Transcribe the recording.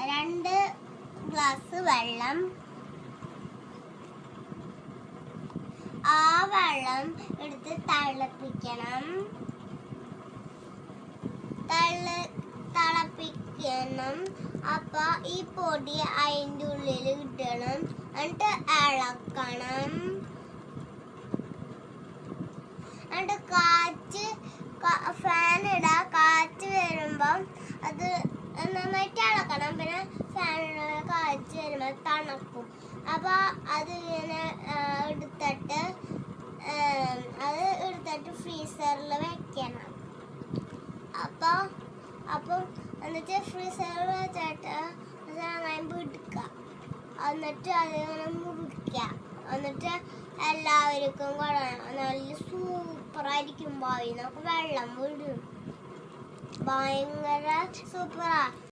2 glass വെള്ളം. ആ വെള്ളം എടുത്ത് തിളപ്പിക്കണം. അപ്പൊ ഈ പൊടി അതിൻ്റെ ഉള്ളിൽ ഇടണം. എന്നിട്ട് ഇളക്കണം. എന്നിട്ട് ഫാൻ ഇടാ. കാറ്റ് വരുമ്പം അത് നന്നായിട്ട് ഇളക്കണം. പിന്നെ ഫാനിന് കാറ്റ് വരുമ്പോൾ തണുക്കും. അപ്പൊ അത് ഇങ്ങനെ എടുത്തിട്ട് ഫ്രീസറിൽ വെക്കണം. അപ്പം എന്നിട്ട് ഫ്രീസറിൽ വെച്ചിട്ട് നന്നായി പിടിക്കുക. എന്നിട്ട് അതിങ്ങനെ മുറിക്കുക. എന്നിട്ട് എല്ലാവർക്കും കൊടുക്കണം. നല്ല സൂപ്പറായിരിക്കും. നമുക്ക് വെള്ളം വിടും. ഭയങ്കര സൂപ്പറാ.